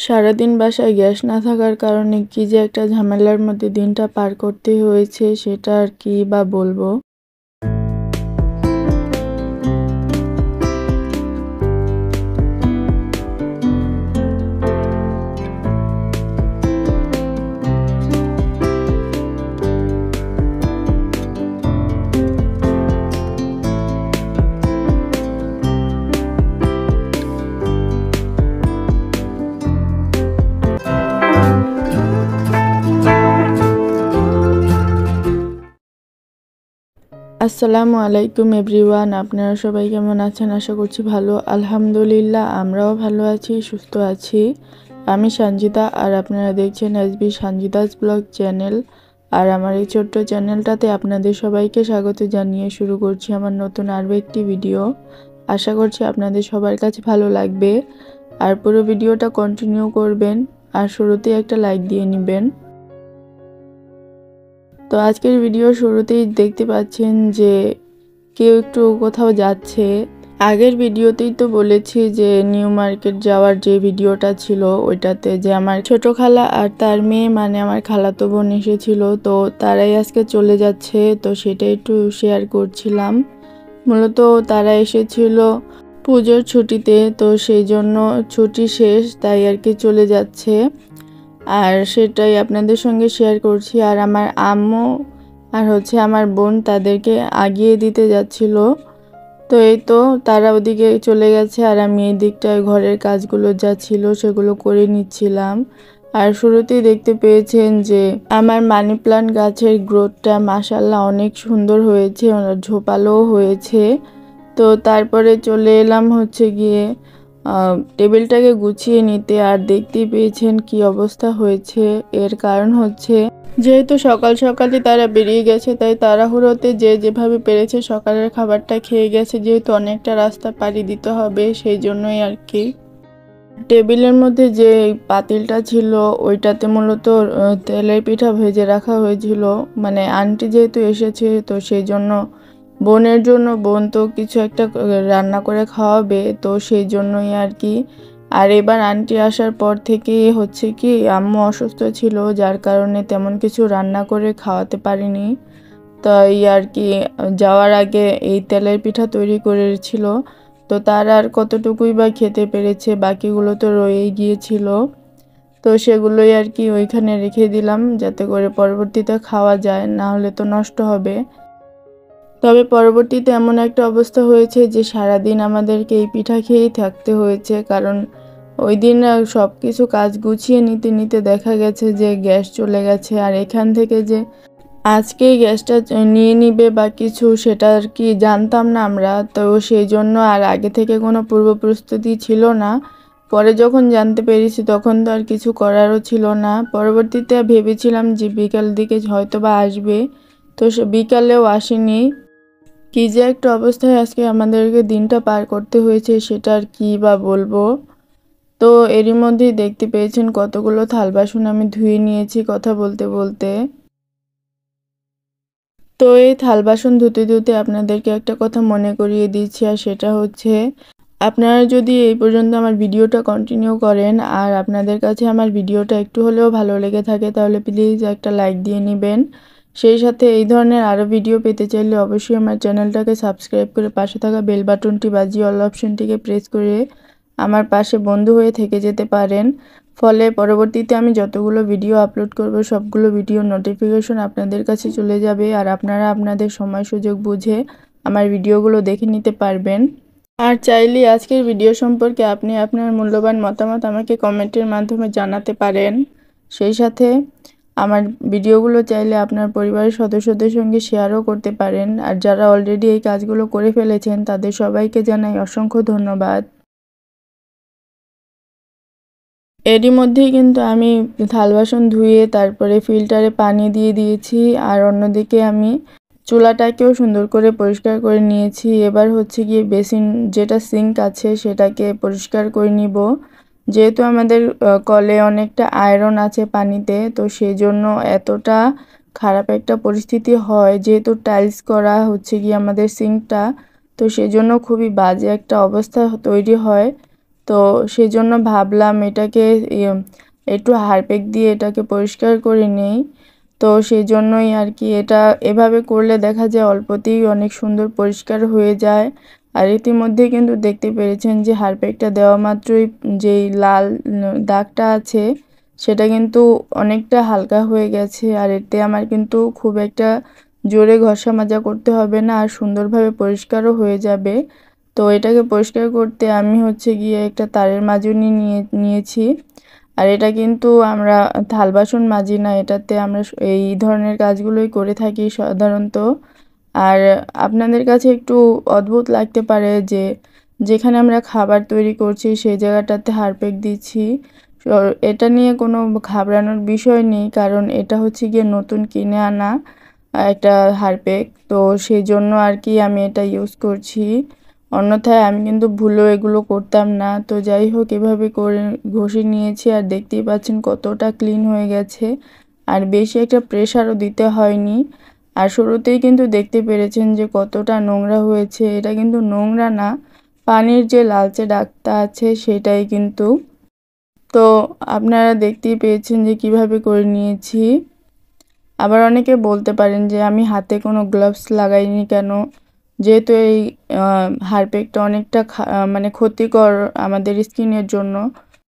সারাদিন বাসায় গ্যাস না থাকার কারণে কি যে একটা ঝামেলার মধ্যে দিনটা পার করতে হয়েছে সেটা আর কি বা বলবো। আসসালামু আলাইকুম এভরিওয়ান, আপনারা সবাই কেমন আছেন? আশা করছি ভালো। আলহামদুলিল্লাহ, আমরাও ভালো আছি, সুস্থ আছি। আমি সঞ্জিতা আর আপনারা দেখছেন এসবি সঞ্জিতাস ব্লগ চ্যানেল। আর আমার এই ছোট্ট চ্যানেলটাতে আপনাদের সবাইকে স্বাগত জানিয়ে শুরু করছি আমার নতুন আরও একটি ভিডিও। আশা করছি আপনাদের সবার কাছে ভালো লাগবে আর পুরো ভিডিওটা কন্টিনিউ করবেন আর শুরুতেই একটা লাইক দিয়ে নেবেন। তো আজকের ভিডিও শুরুতেই দেখতে পাচ্ছেন যে কেউ একটু কোথাও যাচ্ছে। আগের ভিডিওতেই তো বলেছি যে নিউ মার্কেট যাওয়ার যে ভিডিওটা ছিল ওইটাতে যে আমার ছোট খালা আর তার মেয়ে মানে আমার খালাতো বোন এসেছিল, তো তারাই আজকে চলে যাচ্ছে, তো সেটা একটু শেয়ার করছিলাম। মূলত তারা এসেছিল পুজোর ছুটিতে, তো সেই জন্য ছুটি শেষ তাই আর কি চলে যাচ্ছে, আর সেটাই আপনাদের সঙ্গে শেয়ার করছি। আর আমার আম্মু আর আমার বোন তাদেরকে আগিয়ে দিতে যাচ্ছিল, তো এই তো তারা ওদিকে চলে গেছে আর আমি এই দিকটায় ঘরের কাজগুলো যা ছিল সেগুলো করে নিচ্ছিলাম। আর শুরুতেই দেখতে পেয়েছেন যে আমার মানি প্লান্ট গাছের গ্রোথটা মাশাআল্লাহ অনেক সুন্দর হয়েছে, ঝোপালোও হয়েছে। তো তারপরে চলে এলাম গিয়ে টেবিলটাকে গুছিয়ে নিতে, আর দেখতেই পেয়েছেন কি অবস্থা হয়েছে। এর কারণ যেহেতু সকাল সকালই তারা বেরিয়ে গেছে, তাই তাড়াহুড়োতে যে যেভাবে পেরেছে সকালের খাবারটা খেয়ে গেছে, যেহেতু অনেকটা রাস্তা পাড়ি দিতে হবে সেই জন্যই আর কি। টেবিলের মধ্যে যে পাতিলটা ছিল ওইটাতে মূলত তেলের পিঠা ভেজে রাখা হয়েছিল, মানে আন্টি যেহেতু এসেছে তো সেই জন্য বোনের জন্য, বোন তো কিছু একটা রান্না করে খাওয়াবে, তো সেই জন্যই আর কি। আর এবার আন্টি আসার পর থেকে কি আম্মু অসুস্থ ছিল, যার কারণে তেমন কিছু রান্না করে খাওয়াতে পারিনি, তাই আর কি যাওয়ার আগে এই তেলের পিঠা তৈরি করেছিল। তো তার আর কতটুকুই বা খেতে পেরেছে, বাকিগুলো তো রয়েই গিয়েছিল, তো সেগুলোই আর কি ওইখানে রেখে দিলাম যাতে করে পরবর্তীতে খাওয়া যায়, না হলে তো নষ্ট হবে। তবে পরবর্তীতে এমন একটা অবস্থা হয়েছে যে সারাদিন আমাদেরকে এই পিঠা খেয়েই থাকতে হয়েছে, কারণ ওই দিন সব কিছু কাজ গুছিয়ে নিতে নিতে দেখা গেছে যে গ্যাস চলে গেছে। আর এখান থেকে যে আজকেই গ্যাসটা নিয়ে নিবে বা কিছু সেটা আর কি জানতাম না আমরা, তো সেই জন্য আর আগে থেকে কোনো পূর্ব প্রস্তুতি ছিল না। পরে যখন জানতে পেরেছি তখন তো আর কিছু করারও ছিল না। পরবর্তীতে ভেবেছিলাম যে বিকাল দিকে হয়তো বা আসবে, তো সে বিকালেও আসেনি। কি যে একটা অবস্থায় আজকে আমাদেরকে দিনটা পার করতে হয়েছে সেটা আর কি বা বলবো। তো এরই মধ্যেই দেখতে পেয়েছেন কতগুলো থাল বাসন আমি ধুয়ে নিয়েছি কথা বলতে বলতে। তো এই থাল বাসন ধুতে ধুতে আপনাদেরকে একটা কথা মনে করিয়ে দিচ্ছি, আর সেটা আপনারা যদি এই পর্যন্ত আমার ভিডিওটা কন্টিনিউ করেন আর আপনাদের কাছে আমার ভিডিওটা একটু হলেও ভালো লেগে থাকে তাহলে প্লিজ একটা লাইক দিয়ে নেবেন। সেই সাথে এই ধরনের আরও ভিডিও পেতে চাইলে অবশ্যই আমার চ্যানেলটাকে সাবস্ক্রাইব করে পাশে থাকা বেল বাটনটি বাজিয়ে অল অপশনটিকে প্রেস করে আমার পাশে বন্ধু হয়ে থেকে যেতে পারেন। ফলে পরবর্তীতে আমি যতগুলো ভিডিও আপলোড করব সবগুলো ভিডিও নোটিফিকেশন আপনাদের কাছে চলে যাবে, আর আপনারা আপনাদের সময় সুযোগ বুঝে আমার ভিডিওগুলো দেখে নিতে পারবেন। আর চাইলে আজকের ভিডিও সম্পর্কে আপনি আপনার মূল্যবান মতামত আমাকে কমেন্টের মাধ্যমে জানাতে পারেন। সেই সাথে আমার ভিডিওগুলো চাইলে আপনার পরিবারের সদস্যদের সঙ্গে শেয়ারও করতে পারেন। আর যারা অলরেডি এই কাজগুলো করে ফেলেছেন তাদের সবাইকে জানাই অসংখ্য ধন্যবাদ। এরই মধ্যেই কিন্তু আমি থাল বাসন ধুয়ে তারপরে ফিল্টারে পানি দিয়ে দিয়েছি, আর অন্যদিকে আমি চুলাটাকেও সুন্দর করে পরিষ্কার করে নিয়েছি। এবার গিয়ে বেসিন যেটা সিঙ্ক আছে সেটাকে পরিষ্কার করে নিব, যেহেতু আমাদের কলে অনেকটা আয়রন আছে পানিতে, তো সেই জন্য এতটা খারাপ একটা পরিস্থিতি হয়, যেহেতু টাইলস করা গিয়ে আমাদের সিঙ্কটা, তো সেই জন্য খুবই বাজে একটা অবস্থা তৈরি হয়। তো সেই জন্য ভাবলাম এটাকে একটু হারপিক দিয়ে এটাকে পরিষ্কার করে নেই। তো সেই জন্যই আর কি এটা এভাবে করলে দেখা যায় অল্পতেই অনেক সুন্দর পরিষ্কার হয়ে যায়। আর ইতিমধ্যে কিন্তু দেখতে পেরেছেন যে হারপিকটা দেওয়া মাত্রই যেই লাল দাগটা আছে সেটা কিন্তু অনেকটা হালকা হয়ে গেছে। আর এতে আমার কিন্তু খুব একটা জোরে ঘষা মাজা করতে হবে না, আর সুন্দরভাবে পরিষ্কারও হয়ে যাবে। তো এটাকে পরিষ্কার করতে আমি হচ্ছে গিয়ে একটা তারের মাজনি নিয়েছি। আর এটা কিন্তু আমরা থাল বাসন মাজি না, এটাতে আমরা এই ধরনের কাজগুলোই করে থাকি সাধারণত। আর আপনাদের কাছে একটু অদ্ভুত লাগতে পারে যে যেখানে আমরা খাবার তৈরি করছি সেই জায়গাটাতে হারপিক দিচ্ছি। এটা নিয়ে কোনো ঘাবড়ানোর বিষয় নেই, কারণ এটা হচ্ছে গিয়ে নতুন কিনে আনা একটা হারপিক। তো সেই জন্য আর কি আমি এটা ইউজ করছি, অন্যথায় আমি কিন্তু ভুলেও এগুলো করতাম না। তো যাই হোক, এভাবে করে ঘষে নিয়েছি আর দেখতেই পাচ্ছেন কতটা ক্লিন হয়ে গেছে, আর বেশি একটা প্রেশারও দিতে হয়নি। আর শুরুতেই কিন্তু দেখতে পেরেছেন যে কতটা নোংরা হয়েছে। এটা কিন্তু নোংরা না, পানির যে লালচে দাগটা আছে সেটাই কিন্তু। তো আপনারা দেখতেই পেয়েছেন যে কিভাবে করে নিয়েছি। আবার অনেকে বলতে পারেন যে আমি হাতে কোনো গ্লাভস লাগাইনি কেন, যেহেতু এই হারপিকটা অনেকটা মানে ক্ষতিকর আমাদের স্কিনের জন্য।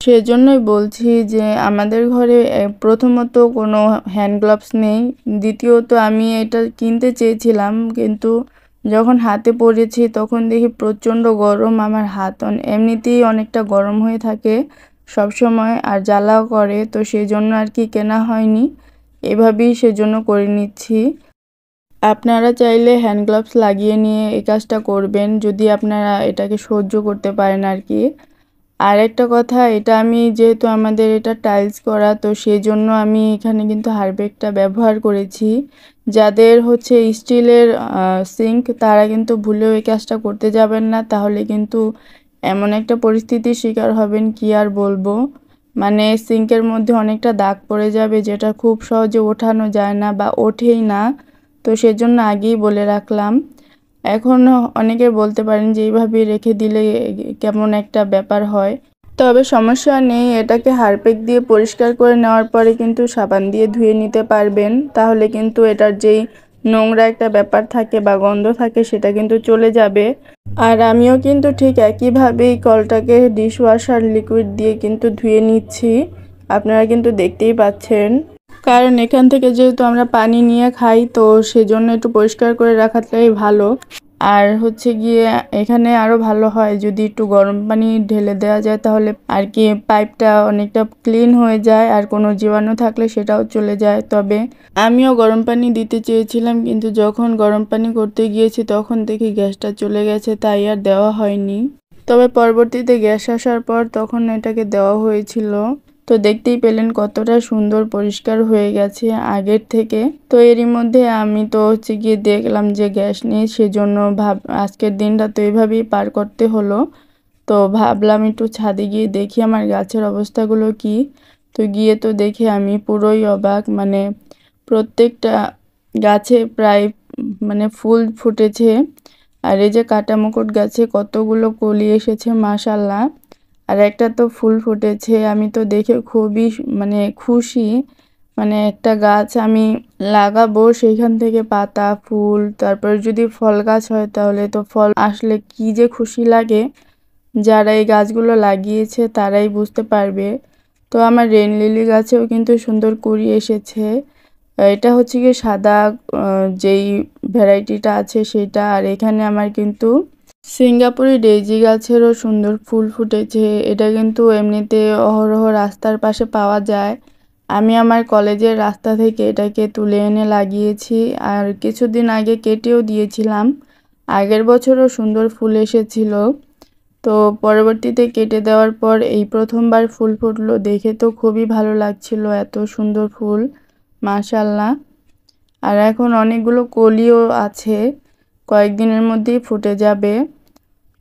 সেজন্যই বলছি যে আমাদের ঘরে প্রথমত কোনো হ্যান্ড গ্লাভস নেই, দ্বিতীয়ত আমি এটা কিনতে চেয়েছিলাম কিন্তু যখন হাতে পরেছি তখন দেখি প্রচণ্ড গরম। আমার হাত এমনিতেই অনেকটা গরম হয়ে থাকে সব সময়, আর জ্বালাও করে। তো সেই জন্য আর কি কেনা হয়নি, এভাবেই সেজন্য করে নিচ্ছি। আপনারা চাইলে হ্যান্ড গ্লাভস লাগিয়ে নিয়ে এই কাজটা করবেন যদি আপনারা এটাকে সহ্য করতে পারেন আর কি। আর একটা কথা, এটা আমি যেহেতু আমাদের এটা টাইলস করা, তো সেই জন্য আমি এখানে কিন্তু হারপিকটা ব্যবহার করেছি। যাদের হচ্ছে স্টিলের সিঙ্ক তারা কিন্তু ভুলেও এই কাজটা করতে যাবেন না, তাহলে কিন্তু এমন একটা পরিস্থিতির শিকার হবেন কি আর বলবো। মানে সিঙ্কের মধ্যে অনেকটা দাগ পড়ে যাবে, যেটা খুব সহজে ওঠানো যায় না বা ওঠেই না। তো সেজন্য আগেই বলে রাখলাম। এখন অনেকে বলতে পারেন যে এইভাবে রেখে দিলে কেমন একটা ব্যাপার হয়, তবে সমস্যা নেই। এটাকে হারপিক দিয়ে পরিষ্কার করে নেওয়ার পরে কিন্তু সাবান দিয়ে ধুয়ে নিতে পারবেন, তাহলে কিন্তু এটার যেই নোংরা একটা ব্যাপার থাকে বা গন্ধ থাকে সেটা কিন্তু চলে যাবে। আর আমিও কিন্তু ঠিক একইভাবেই কলটাকে ডিশওয়াশার লিকুইড দিয়ে কিন্তু ধুয়ে নিচ্ছি, আপনারা কিন্তু দেখতেই পাচ্ছেন। কারণ এখান থেকে যেহেতু আমরা পানি নিয়ে খাই, তো সেজন্য একটু পরিষ্কার করে রাখাটাই ভালো। আর হচ্ছে গিয়ে এখানে আরও ভালো হয় যদি একটু গরম পানি ঢেলে দেওয়া যায়, তাহলে আর কি পাইপটা অনেকটা ক্লিন হয়ে যায়, আর কোনো জীবাণু থাকলে সেটাও চলে যায়। তবে আমিও গরম পানি দিতে চেয়েছিলাম, কিন্তু যখন গরম পানি করতে গিয়েছি তখন দেখি গ্যাসটা চলে গেছে, তাই আর দেওয়া হয়নি। তবে পরবর্তীতে গ্যাস আসার পর তখন এটাকে দেওয়া হয়েছিল। তো দেখতেই পেলেন কতটা সুন্দর পরিষ্কার হয়ে গেছে আগের থেকে। তো এরই মধ্যে আমি তো হচ্ছে গিয়ে দেখলাম যে গ্যাস নেই, সেজন্য আজকের দিনটা তো এভাবেই পার করতে হলো। তো ভাবলাম একটু ছাদে গিয়ে দেখি আমার গাছের অবস্থাগুলো কি। তো গিয়ে তো দেখে আমি পুরোই অবাক, মানে প্রত্যেকটা গাছে প্রায় মানে ফুল ফুটেছে। আর এই যে কাটা মুকুট গাছে কতগুলো কলি এসেছে মাশাল্লাহ, আর একটা তো ফুল ফুটেছে। আমি তো দেখে খুবই মানে খুশি, মানে একটা গাছ আমি লাগাবো সেইখান থেকে পাতা ফুল, তারপর যদি ফল গাছ হয় তাহলে তো ফল আসলে কি যে খুশি লাগে, যারা এই গাছগুলো লাগিয়েছে তারাই বুঝতে পারবে। তো আমার রেন লিলি গাছেও কিন্তু সুন্দর কুঁড়ি এসেছে। এটা হচ্ছে গিয়ে সাদা যেই ভ্যারাইটিটা আছে সেটা। আর এখানে আমার কিন্তু সিঙ্গাপুরি ডেইজি গাছেরও সুন্দর ফুল ফুটেছে। এটা কিন্তু এমনিতে অহরহ রাস্তার পাশে পাওয়া যায়। আমি আমার কলেজের রাস্তা থেকে এটাকে তুলে এনে লাগিয়েছি, আর কিছুদিন আগে কেটেও দিয়েছিলাম। আগের বছরও সুন্দর ফুল এসেছিল। তো পরবর্তীতে কেটে দেওয়ার পর এই প্রথমবার ফুল ফুটলো, দেখে তো খুবই ভালো লাগছিল, এত সুন্দর ফুল মাশাল্লাহ। আর এখন অনেকগুলো কলিও আছে, কয়েকদিনের মধ্যেই ফুটে যাবে।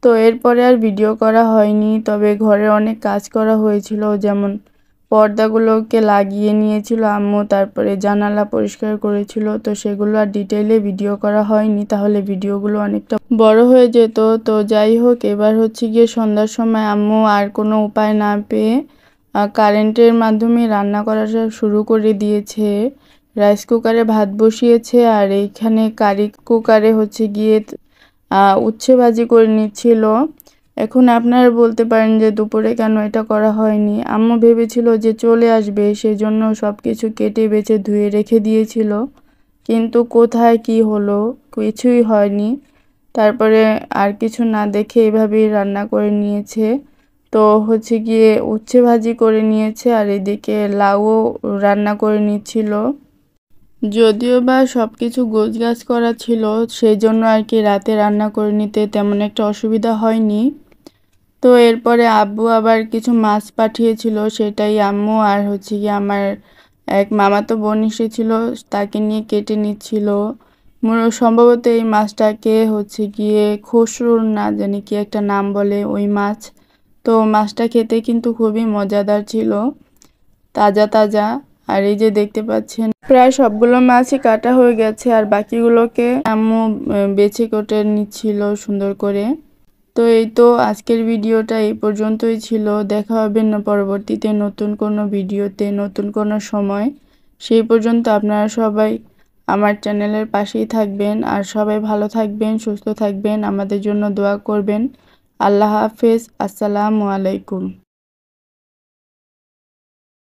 তো এরপরে আর ভিডিও করা হয়নি, তবে ঘরে অনেক কাজ করা হয়েছিল, যেমন পর্দাগুলোকে লাগিয়ে নিয়েছিল আম্মু, তারপরে জানালা পরিষ্কার করেছিল। তো সেগুলো আর ডিটেইলে ভিডিও করা হয়নি, তাহলে ভিডিওগুলো অনেকটা বড় হয়ে যেত। তো যাই হোক, এবার হচ্ছে গিয়ে সন্ধ্যার সময় আম্মু আর কোনো উপায় না পেয়ে কারেন্টের মাধ্যমে রান্না করা শুরু করে দিয়েছে। রাইস কুকারে ভাত বসিয়েছে, আর এইখানে কারি কুকারে হচ্ছে গিয়ে উচ্ছে ভাজি করে নিচ্ছিল। এখন আপনারা বলতে পারেন যে দুপুরে কেন এটা করা হয়নি। আম্মু ভেবেছিল যে চলে আসবে, সেজন্য সব কিছু কেটে বেছে ধুয়ে রেখে দিয়েছিল, কিন্তু কোথায় কি হলো কিছুই হয়নি। তারপরে আর কিছু না দেখে এভাবেই রান্না করে নিয়েছে। তো হচ্ছে গিয়ে উচ্ছে ভাজি করে নিয়েছে, আর এদিকে লাউও রান্না করে নিচ্ছিল। যদিও বা সব কিছু গোছগাছ করা ছিল, সেই জন্য আর কি রাতে রান্না করে নিতে তেমন একটা অসুবিধা হয়নি। তো এরপরে আব্বু আবার কিছু মাছ পাঠিয়েছিল, সেটাই আম্মু আর হচ্ছে গিয়ে আমার এক মামাতো বোন এসেছিল, তাকে নিয়ে কেটে নিচ্ছিল। সম্ভবত এই মাছটাকে হচ্ছে গিয়ে খসরুল না জানি কি একটা নাম বলে ওই মাছ। তো মাছটা খেতে কিন্তু খুবই মজাদার ছিল, তাজা তাজা। আর এই যে দেখতে পাচ্ছেন প্রায় সবগুলো মাছই কাটা হয়ে গেছে, আর বাকিগুলোকে আম্মু বেছে কেটে নিচ্ছিল সুন্দর করে। তো এই তো আজকের ভিডিওটা এই পর্যন্তই ছিল। দেখা হবে না পরবর্তীতে নতুন কোনো ভিডিওতে, নতুন কোনো সময়। সেই পর্যন্ত আপনারা সবাই আমার চ্যানেলের পাশেই থাকবেন, আর সবাই ভালো থাকবেন, সুস্থ থাকবেন, আমাদের জন্য দোয়া করবেন। আল্লাহ হাফেজ, আসসালামু আলাইকুম।